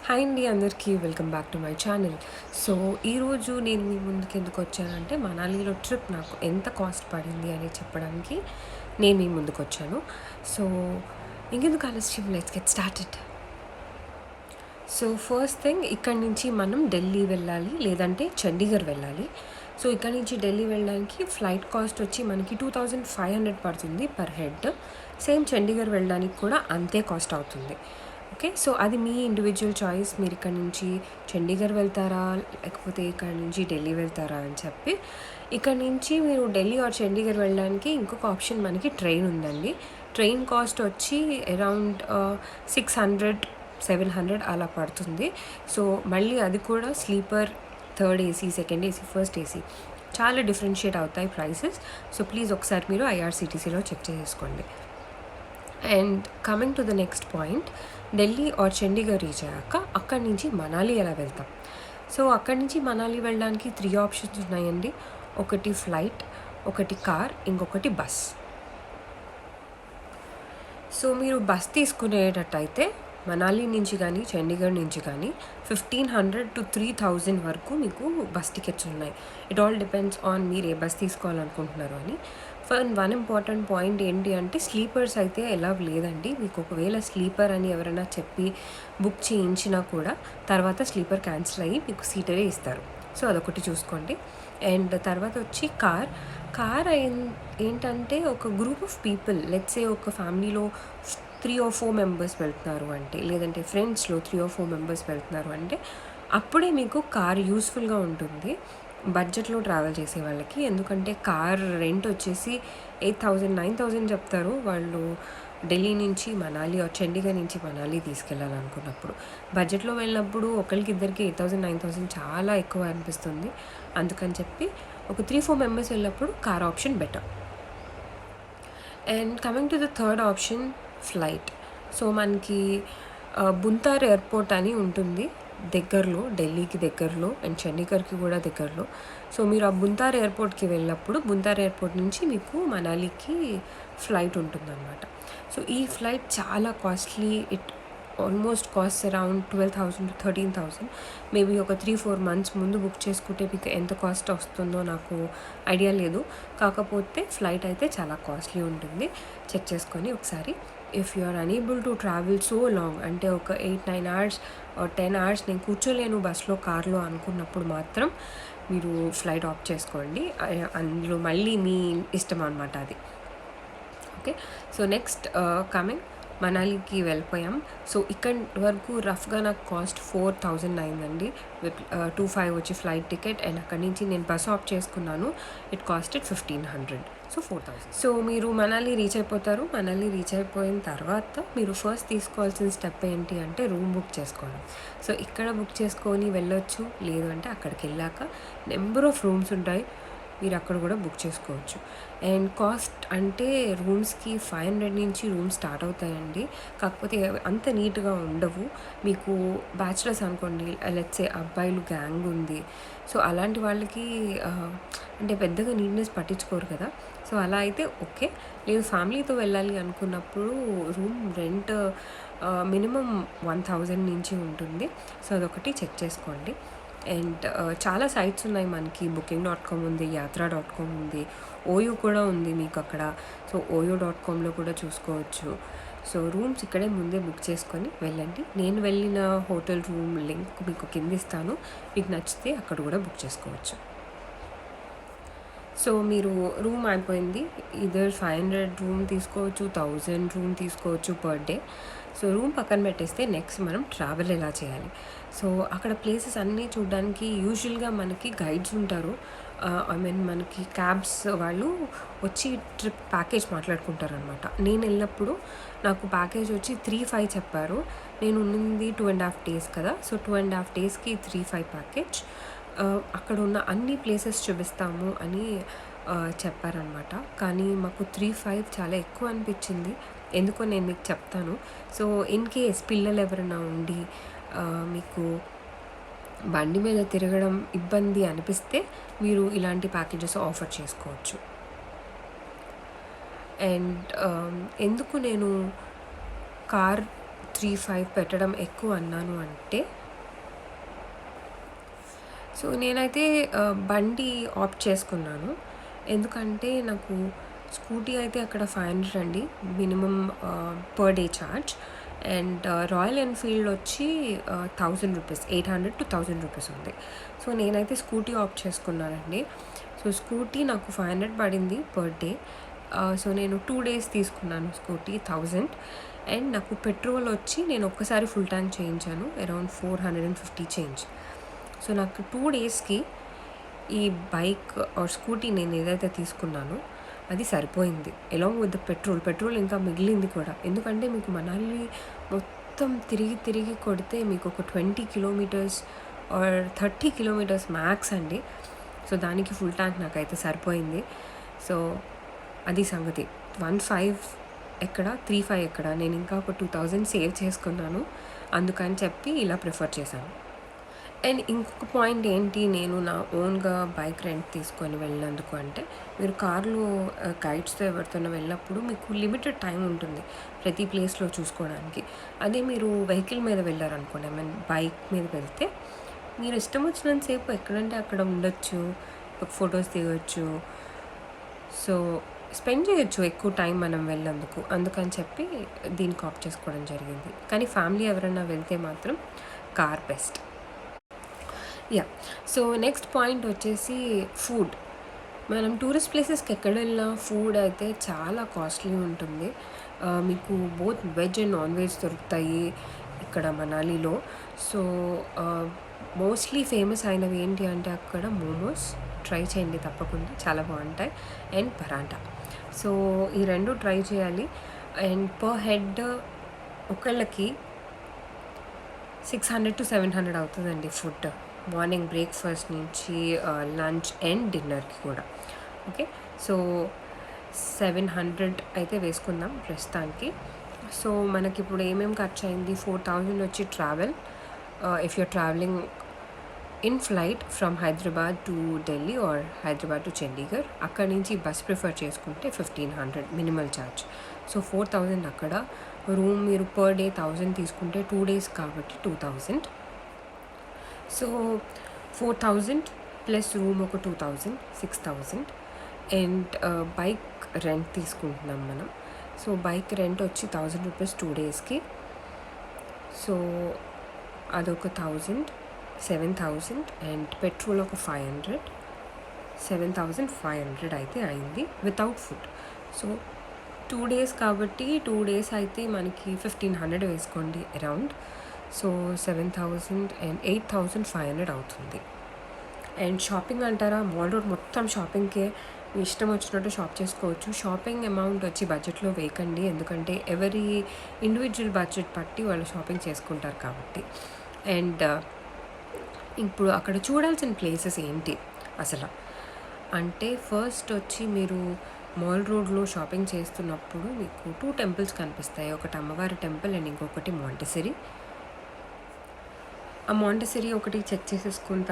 Hi అండి, అందరికీ welcome back to my channel. So ఈరోజు నేను మీ ముందుకు ఎందుకు వచ్చానంటే మనాలిలో ట్రిప్ నాకు ఎంత కాస్ట్ పడింది అని చెప్పడానికి నేను మీ ముందుకు వచ్చాను. సో ఇంకెందుకు ఆలస్యం, let's get started. So first thing, ఇక్కడి నుంచి మనం ఢిల్లీ వెళ్ళాలి, లేదంటే చండీగఢ్ వెళ్ళాలి. సో ఇక్కడ నుంచి ఢిల్లీ వెళ్ళడానికి ఫ్లైట్ కాస్ట్ వచ్చి మనకి 2500 పడుతుంది పర్ హెడ్. సేమ్ చండీగఢ్ వెళ్ళడానికి కూడా అంతే కాస్ట్ అవుతుంది. ఓకే, సో అది మీ ఇండివిజువల్ చాయిస్. మీరు ఇక్కడ నుంచి చండీగఢ్ వెళ్తారా లేకపోతే ఇక్కడ నుంచి ఢిల్లీ వెళ్తారా అని చెప్పి. ఇక్కడ నుంచి మీరు ఢిల్లీ ఆర్ చండీగఢ్ వెళ్ళడానికి ఇంకొక ఆప్షన్ మనకి ట్రైన్ ఉందండి. ట్రైన్ కాస్ట్ వచ్చి అరౌండ్ 600-700 అలా పడుతుంది. సో మళ్ళీ అది కూడా sleeper, third AC, second AC, first AC చాలా డిఫరెన్షియేట్ అవుతాయి ప్రైసెస్. సో ప్లీజ్ ఒకసారి మీరు ఐఆర్సిటీసీలో చెక్ చేసుకోండి. And coming to the next point, Delhi or Chandigarh reach అయ్యాక అక్కడి నుంచి మనాలి ఎలా వెళ్తాం. సో అక్కడి నుంచి మనాలి వెళ్ళడానికి 3 ఆప్షన్స్ ఉన్నాయండి. ఒకటి ఫ్లైట్, ఒకటి కార్, ఇంకొకటి బస్. సో మీరు బస్ తీసుకునేటట్టయితే మనాలి నుంచి కానీ చండీగఢ్ నుంచి కానీ 1500 to 3000 వరకు మీకు బస్ టికెట్స్ ఉన్నాయి. ఇట్ ఆల్ డిపెండ్స్ ఆన్ మీరు ఏ బస్ తీసుకోవాలనుకుంటున్నారు అని. వన్ ఇంపార్టెంట్ పాయింట్ ఏంటి అంటే స్లీపర్స్ అయితే ఎలా లేదండి. మీకు ఒకవేళ స్లీపర్ అని ఎవరైనా చెప్పి బుక్ చేయించినా కూడా తర్వాత స్లీపర్ క్యాన్సిల్ అయ్యి మీకు సీటరే ఇస్తారు. సో అదొకటి చూసుకోండి. అండ్ తర్వాత వచ్చి కార్ ఏంటంటే ఒక group of people, let's say ఒక ఫ్యామిలీలో 3 or 4 మెంబర్స్ వెళ్తున్నారు అంటే, లేదంటే ఫ్రెండ్స్లో 3 or 4 మెంబర్స్ వెళ్తున్నారు అంటే అప్పుడే మీకు కార్ యూస్ఫుల్గా ఉంటుంది బడ్జెట్లో ట్రావెల్ చేసే వాళ్ళకి. ఎందుకంటే కార్ రెంట్ వచ్చేసి 8000-9000 చెప్తారు వాళ్ళు ఢిల్లీ నుంచి మనాలి ఆర్ చండీగఢ్ నుంచి మనాలి తీసుకెళ్ళాలనుకున్నప్పుడు. బడ్జెట్లో వెళ్ళినప్పుడు ఒకరికి ఇద్దరికి 8000-9000 చాలా ఎక్కువ అనిపిస్తుంది. అందుకని చెప్పి ఒక 3-4 మెంబర్స్ వెళ్ళినప్పుడు car option better. And coming to the third option, flight. So మనకి బుంతార్ ఎయిర్పోర్ట్ అని ఉంటుంది దగ్గరలో, ఢిల్లీకి దగ్గరలో అండ్ చండీగఢ్కి కూడా దగ్గరలో. సో మీరు ఆ బుంతార్ ఎయిర్పోర్ట్కి వెళ్ళినప్పుడు బుంతార్ ఎయిర్పోర్ట్ నుంచి మీకు మనాలికి ఫ్లైట్ ఉంటుందన్నమాట. సో ఈ ఫ్లైట్ చాలా costly. It almost cost around 12,000 to 13,000. Maybe ఒక 3-4 months ముందు బుక్ చేసుకుంటే మీకు ఎంత కాస్ట్ వస్తుందో నాకు ఐడియా లేదు. కాకపోతే ఫ్లైట్ అయితే చాలా కాస్ట్లీ ఉంటుంది. చెక్ చేసుకొని ఒకసారి. If you are unable to travel so long, అంటే ఒక 8-9 hours or 10 hours నేను కూర్చోలేను బస్లో, కార్లో అనుకున్నప్పుడు మాత్రం మీరు ఫ్లైట్ ఆఫ్ చేసుకోండి. అందులో మళ్ళీ మీ ఇష్టం అనమాట అది. ఓకే, సో నెక్స్ట్ కమింగ్ మనాలికి వెళ్ళిపోయాం. సో ఇక్కడ వరకు రఫ్గా నాకు కాస్ట్ 4,000 అయిందండి విత్ 2,500 వచ్చి ఫ్లైట్ టికెట్. అండ్ అక్కడి నుంచి నేను బస్ ఆఫ్ చేసుకున్నాను. It costed 1,500. సో 4,000. సో మీరు మనాలి రీచ్ అయిపోతారు. మనాలి రీచ్ అయిపోయిన తర్వాత మీరు ఫస్ట్ తీసుకోవాల్సిన స్టెప్ ఏంటి అంటే రూమ్ బుక్ చేసుకోవడం. సో ఇక్కడ బుక్ చేసుకొని వెళ్ళొచ్చు, లేదు అంటే అక్కడికి వెళ్ళాక నెంబర్ ఆఫ్ రూమ్స్ ఉంటాయి, మీరు అక్కడ కూడా బుక్ చేసుకోవచ్చు. అండ్ కాస్ట్ అంటే రూమ్స్కి 500 నుంచి రూమ్స్ స్టార్ట్ అవుతాయండి. కాకపోతే అంత నీట్గా ఉండవు. మీకు బ్యాచిలర్స్ అనుకోండి, లెట్స్ సే అబ్బాయిలు గ్యాంగ్ ఉంది, సో అలాంటి వాళ్ళకి అంటే పెద్దగా నీట్నెస్ పట్టించుకోరు కదా. సో అలా అయితే ఓకే. లేదు ఫ్యామిలీతో వెళ్ళాలి అనుకున్నప్పుడు రూమ్ రెంట్ మినిమం 1,000 నుంచి ఉంటుంది. సో అదొకటి చెక్ చేసుకోండి. అండ్ చాలా సైట్స్ ఉన్నాయి మనకి. booking.com ఉంది, yatra.com ఉంది, ఓయో కూడా ఉంది మీకు అక్కడ. సో oyo.comలో కూడా చూసుకోవచ్చు. సో రూమ్స్ ఇక్కడే ముందే బుక్ చేసుకొని వెళ్ళండి. నేను వెళ్ళిన హోటల్ రూమ్ లింక్ మీకు కింద ఇస్తాను, మీకు నచ్చితే అక్కడ కూడా బుక్ చేసుకోవచ్చు. సో మీరు రూమ్ అయిపోయింది, ఇదర్ 500 రూమ్ తీసుకోవచ్చు, 1000 రూమ్ తీసుకోవచ్చు పర్ డే. సో రూమ్ పక్కన పెట్టేస్తే నెక్స్ట్ మనం ట్రావెల్ ఎలా చేయాలి. సో అక్కడ ప్లేసెస్ అన్నీ చూడడానికి యూజువల్గా మనకి గైడ్స్ ఉంటారు. మనకి క్యాబ్స్ వాళ్ళు వచ్చి ట్రిప్ ప్యాకేజ్ మాట్లాడుకుంటారనమాట. నేను వెళ్ళినప్పుడు నాకు ప్యాకేజ్ వచ్చి 3,500 చెప్పారు. నేను ఉన్నది 2.5 days కదా. So 2.5 daysకి 3,500 package. అక్కడ ఉన్న అన్ని ప్లేసెస్ చూపిస్తాము అని చెప్పారనమాట. కానీ మాకు 3,500 చాలా ఎక్కువ అనిపించింది. ఎందుకో నేను మీకు చెప్తాను. సో ఇన్ కేస్ పిల్లలు ఎవరైనా ఉండి మీకు బండి మీద తిరగడం ఇబ్బంది అనిపిస్తే మీరు ఇలాంటి ప్యాకేజెస్ ఆఫర్ చేసుకోవచ్చు. అండ్ ఎందుకు నేను కార్ 3,500 పెట్టడం ఎక్కువ అన్నాను అంటే, సో నేనైతే బండి ఆప్ట్ చేసుకున్నాను. ఎందుకంటే నాకు స్కూటీ అయితే అక్కడ 500 అండి minimum per day charge. And royal Enfield వచ్చి 1000 రూపీస్, 800 to 1000 రూపీస్ ఉంది. సో నేనైతే స్కూటీ ఆప్ట్ చేసుకున్నానండి. సో స్కూటీ నాకు 500 పడింది పర్ డే. సో నేను 2 డేస్ తీసుకున్నాను స్కూటీ 1000. అండ్ నాకు పెట్రోల్ వచ్చి నేను ఒక్కసారి ఫుల్ ట్యాంక్ చేయించాను, అరౌండ్ 450 చేంజ్. సో నాకు 2 డేస్కి ఈ బైక్ ఆర్ స్కూటీ నేను ఏదైతే తీసుకున్నానో అది సరిపోయింది, అలాంగ్ విత్ ద పెట్రోల్ ఇంకా మిగిలింది కూడా. ఎందుకంటే మీకు మనాలి మొత్తం తిరిగి కొడితే మీకు ఒక 20 కిలోమీటర్స్ ఆర్ 30 కిలోమీటర్స్ మ్యాక్స్ అండి. సో దానికి ఫుల్ ట్యాంక్ నాకైతే సరిపోయింది. సో అది సంగతి. 15 ఎక్కడ, 35 ఎక్కడ, నేను ఇంకా ఒక 2000 సేవ్ చేసుకున్నాను. అందుకని చెప్పి ఇలా ప్రిఫర్ చేశాను. అండ్ ఇంకొక పాయింట్ ఏంటి, నేను నా ఓన్గా బైక్ రెంట్ తీసుకొని వెళ్ళినందుకు అంటే, మీరు కార్లో గైడ్స్తో ఎవరితోనో వెళ్ళినప్పుడు మీకు లిమిటెడ్ టైం ఉంటుంది ప్రతి ప్లేస్లో చూసుకోవడానికి. అదే మీరు వెహికల్ మీద వెళ్ళారనుకోండి, ఐ మీన్ బైక్ మీద వెళ్తే మీరు ఇష్టం వచ్చినంతసేపు ఎక్కడంటే అక్కడ ఉండొచ్చు, ఫొటోస్ దిగొచ్చు, సో స్పెండ్ చేయొచ్చు ఎక్కువ టైం మనం వెళ్ళినందుకు. అందుకని చెప్పి దీనికి ఆప్ట్ చేసుకోవడం జరిగింది. కానీ ఫ్యామిలీ ఎవరైనా వెళ్తే మాత్రం car best. Yeah, so next point వచ్చేసి ఫుడ్. మనం టూరిస్ట్ ప్లేసెస్కి ఎక్కడ వెళ్ళినా ఫుడ్ అయితే చాలా కాస్ట్లీ ఉంటుంది. మీకు both veg and non veg దొరుకుతాయి ఇక్కడ మనాలిలో. సో మోస్ట్లీ ఫేమస్ అయినవి ఏంటి అంటే అక్కడ మోమోస్ ట్రై చేయండి తప్పకుండా, చాలా బాగుంటాయి. అండ్ పరాటా. సో ఈ రెండు ట్రై చేయాలి. అండ్ పర్ హెడ్ ఒకళ్ళకి 600 to 700 అవుతుందండి ఫుడ్, మార్నింగ్ బ్రేక్ఫాస్ట్ నుంచి లంచ్ అండ్ డిన్నర్కి కూడా. ఓకే, సో 700 అయితే వేసుకుందాం ప్రస్తుతానికి. సో మనకి ఇప్పుడు ఏమేమి ఖర్చు అయింది, 4000 వచ్చి travel, if you're travelling in flight from Hyderabad to Delhi or Hyderabad to Chandigarh. అక్కడి నుంచి బస్ ప్రిఫర్ చేసుకుంటే 1500 మినిమల్ ఛార్జ్. సో 4000 అక్కడ. రూమ్ మీరు పర్ డే 1000 తీసుకుంటే 2 days కాబట్టి 2000. సో 4000 ప్లస్ రూమ్ ఒక 2000, 6000. అండ్ బైక్ రెంట్ తీసుకుంటున్నాం మనం. సో బైక్ రెంట్ వచ్చి 1000 రూపీస్ 2 daysకి. సో అదొక 1000, 7000. అండ్ పెట్రోల్ ఒక 500, 7500 అయితే అయింది వితౌట్ ఫుడ్. సో 2 days కాబట్టి 2 days అయితే మనకి 1500 వేసుకోండి అరౌండ్. సో 7000 అండ్ 8500 అవుతుంది. అండ్ షాపింగ్ అంటారా, మాల్ రోడ్ మొత్తం షాపింగ్కే, మీ ఇష్టం వచ్చినట్టు షాప్ చేసుకోవచ్చు. షాపింగ్ అమౌంట్ వచ్చి బడ్జెట్లో వేయకండి, ఎందుకంటే ఎవరి ఇండివిజువల్ బడ్జెట్ బట్టి వాళ్ళు షాపింగ్ చేసుకుంటారు కాబట్టి. అండ్ ఇప్పుడు అక్కడ చూడాల్సిన ప్లేసెస్ ఏంటి అసలు అంటే, ఫస్ట్ వచ్చి మీరు మాల్ రోడ్లో షాపింగ్ చేస్తున్నప్పుడు మీకు 2 temples కనిపిస్తాయి. ఒకటి అమ్మవారి టెంపుల్ అండ్ ఇంకొకటి మాంటెసరీ. ఆ మాంటెసరీ ఒకటి చెక్ చేసేసుకున్న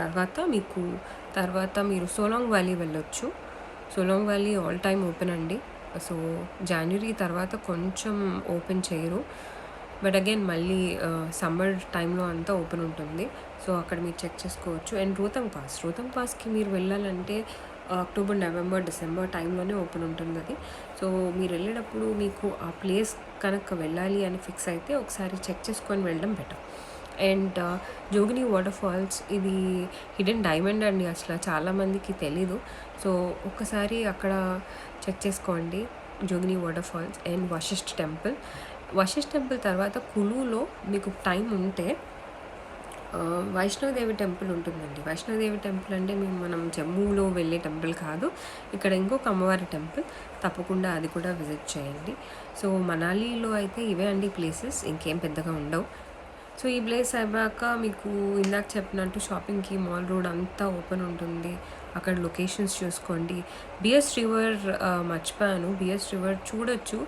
తర్వాత మీరు సోలాంగ్ వ్యాలీ వెళ్ళొచ్చు. Solang valley all time open అండి. సో జనవరి తర్వాత కొంచెం ఓపెన్ చేయరు, బట్ అగైన్ మళ్ళీ సమ్మర్ టైంలో అంతా ఓపెన్ ఉంటుంది. సో అక్కడ మీరు చెక్ చేసుకోవచ్చు. అండ్ రోహతంగ్ పాస్కి మీరు వెళ్ళాలంటే అక్టోబర్, నవంబర్, డిసెంబర్ టైంలోనే ఓపెన్ ఉంటుంది అది. సో మీరు వెళ్ళేటప్పుడు మీకు ఆ ప్లేస్ కనుక వెళ్ళాలి అని ఫిక్స్ అయితే ఒకసారి చెక్ చేసుకొని వెళ్ళడం better. And jogini water falls, ఇది హిడెన్ డైమండ్ అండి, అసలు చాలామందికి తెలీదు. సో ఒక్కసారి అక్కడ చెక్ చేసుకోండి, Jogini water falls. And Vashisht temple తర్వాత కులులో మీకు టైం ఉంటే వైష్ణోదేవి టెంపుల్ ఉంటుందండి. వైష్ణోదేవి టెంపుల్ అంటే మనం జమ్మూలో వెళ్ళే టెంపుల్ కాదు, ఇక్కడ ఇంకొక అమ్మవారి టెంపుల్, తప్పకుండా అది కూడా విజిట్ చేయండి. సో మనాలిలో అయితే ఇవే అండి ప్లేసెస్, ఇంకేం పెద్దగా ఉండవు. సో ఈ ప్లేస్ అయ్యాక మీకు ఇందాక చెప్పినట్టు షాపింగ్కి మాల్ రోడ్ అంతా ఓపెన్ ఉంటుంది, అక్కడ లొకేషన్స్ చూసుకోండి. బిఎస్ రివర్ మర్చిపోయాను, బిఎస్ రివర్ చూడొచ్చు,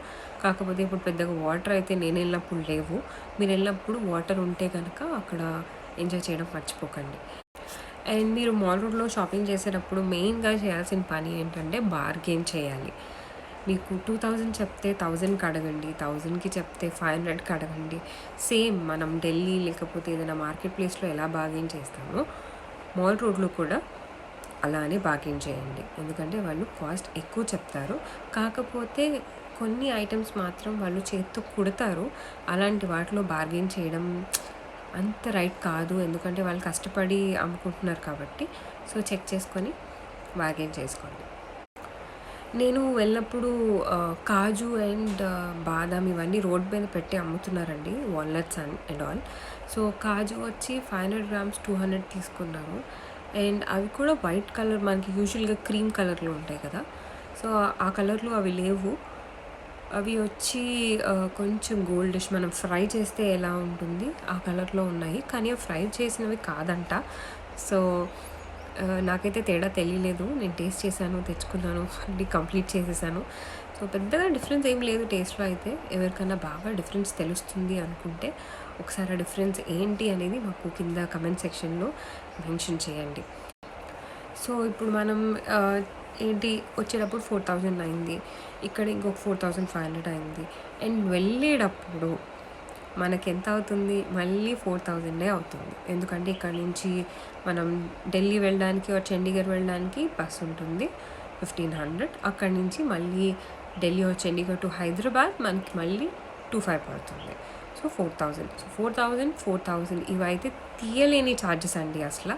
కాకపోతే ఇప్పుడు పెద్దగా వాటర్ అయితే నేను వెళ్ళినప్పుడు లేవు. మీరు వెళ్ళినప్పుడు వాటర్ ఉంటే కనుక అక్కడ ఎంజాయ్ చేయడం మర్చిపోకండి. అండ్ మీరు మాల్ రోడ్లో షాపింగ్ చేసేటప్పుడు మెయిన్గా చేయాల్సిన పని ఏంటంటే బార్గెయిన్ చేయాలి. మీకు 2000 చెప్తే 1000కి అడగండి, 1000కి చెప్తే 500కి అడగండి. సేమ్ మనం ఢిల్లీ లేకపోతే ఏదైనా మార్కెట్ ప్లేస్లో ఎలా బార్గెయిన్ చేస్తామో మాల్ రోడ్లో కూడా అలానే బార్గెయిన్ చేయండి. ఎందుకంటే వాళ్ళు కాస్ట్ ఎక్కువ చెప్తారు. కాకపోతే కొన్ని ఐటమ్స్ మాత్రం వాళ్ళు చేత్తో కుడతారు. అలాంటి వాటిలో బార్గెయిన్ చేయడం అంత రైట్ కాదు. ఎందుకంటే వాళ్ళు కష్టపడి అమ్ముకుంటున్నారు కాబట్టి. సో చెక్ చేసుకొని బార్గెయిన్ చేసుకోండి. నేను వెళ్ళినప్పుడు కాజు అండ్ బాదాం ఇవన్నీ రోడ్ మీద పెట్టి అమ్ముతున్నారండి, వాల్నట్స్ అండ్ ఆల్. సో కాజు వచ్చి 500 గ్రామ్స్ 200 తీసుకున్నాను. అండ్ అవి కూడా వైట్ కలర్, మనకి యూజువల్గా క్రీమ్ కలర్లో ఉంటాయి కదా, సో ఆ కలర్లో అవి లేవు. అవి వచ్చి కొంచెం గోల్డిష్, మనం ఫ్రై చేస్తే ఎలా ఉంటుంది ఆ కలర్లో ఉన్నాయి. కానీ అవి ఫ్రై చేసినవి కాదంట. సో నాకైతే తేడా తెలియలేదు. నేను టేస్ట్ చేశాను, తెచ్చుకున్నాను, అన్నీ కంప్లీట్ చేసేసాను. సో పెద్దగా డిఫరెన్స్ ఏం లేదు టేస్ట్లో అయితే. ఎవరికైనా బాగా డిఫరెన్స్ తెలుస్తుంది అనుకుంటే ఒకసారి ఆ డిఫరెన్స్ ఏంటి అనేది మాకు కింద కమెంట్ సెక్షన్లో మెన్షన్ చేయండి. సో ఇప్పుడు మనం ఏంటి వచ్చేటప్పుడు 4000 అయింది, ఇక్కడ ఇంకొక 4500 అయింది. అండ్ వెళ్ళేటప్పుడు మనకి ఎంత అవుతుంది, మళ్ళీ 4000 అవుతుంది. ఎందుకంటే ఇక్కడ నుంచి మనం ఢిల్లీ వెళ్ళడానికి చండీగఢ్ వెళ్ళడానికి బస్ ఉంటుంది 1500. అక్కడి నుంచి మళ్ళీ ఢిల్లీ చండీగఢ్ టు హైదరాబాద్ మనకి మళ్ళీ 2500 పడుతుంది. సో 4000. సో 4000 ఇవైతే తీయలేని ఛార్జెస్ అండి అసలు.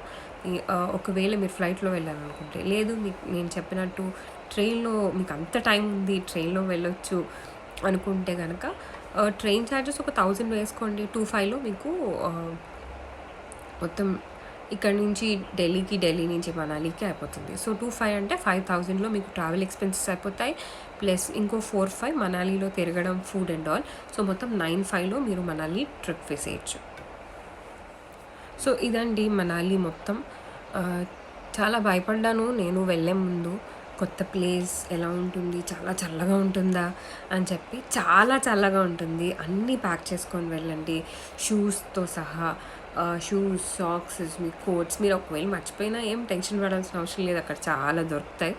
ఒకవేళ మీరు ఫ్లైట్లో వెళ్ళాలనుకుంటే. లేదు మీకు నేను చెప్పినట్టు ట్రైన్లో మీకు అంత టైం ఉంది, ట్రైన్లో వెళ్ళొచ్చు అనుకుంటే కనుక ట్రైన్ ఛార్జెస్ ఒక 1000 వేసుకోండి. 25లో మీకు మొత్తం ఇక్కడ నుంచి ఢిల్లీకి, ఢిల్లీ నుంచి మనాలికి అయిపోతుంది. సో 25 అంటే 5000లో మీకు ట్రావెల్ ఎక్స్పెన్సెస్ అయిపోతాయి. ప్లస్ ఇంకో 4-5 మనాలిలో తిరగడం, ఫుడ్ అండ్ ఆల్. సో మొత్తం 9-5లో మీరు మనాలి ట్రిప్ వేసేయచ్చు. సో ఇదండి మనాలి మొత్తం. చాలా భయపడ్డాను నేను వెళ్ళే ముందు, కొత్త ప్లేస్ ఎలా ఉంటుంది, చాలా చల్లగా ఉంటుందా అని చెప్పి. చాలా చల్లగా ఉంటుంది. అన్నీ ప్యాక్ చేసుకొని వెళ్ళండి, షూస్తో సహా. షూస్, సాక్స్, మీ కోట్స్. మీరు ఒకవేళ మర్చిపోయినా ఏం టెన్షన్ పడాల్సిన అవసరం లేదు, అక్కడ చాలా దొరుకుతాయి.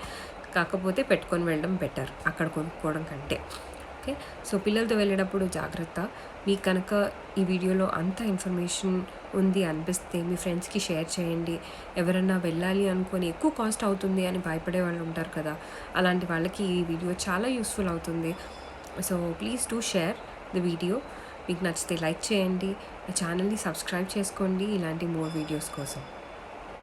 కాకపోతే పెట్టుకొని వెళ్ళడం బెటర్ అక్కడ కొనుక్కోవడం కంటే. ఓకే, సో పిల్లలతో వెళ్ళేటప్పుడు జాగ్రత్త. మీకు కనుక ఈ వీడియోలో అంత ఇన్ఫర్మేషన్ ఉంది అనిపిస్తే మీ ఫ్రెండ్స్కి షేర్ చేయండి. ఎవరన్నా వెళ్ళాలి అనుకొని ఎక్కువ కాస్ట్ అవుతుంది అని భయపడే వాళ్ళు ఉంటారు కదా, అలాంటి వాళ్ళకి ఈ వీడియో చాలా యూస్ఫుల్ అవుతుంది. So please do share the video. మీకు నచ్చితే లైక్ చేయండి, ఛానల్ని సబ్స్క్రైబ్ చేసుకోండి ఇలాంటి మోర్ వీడియోస్ కోసం.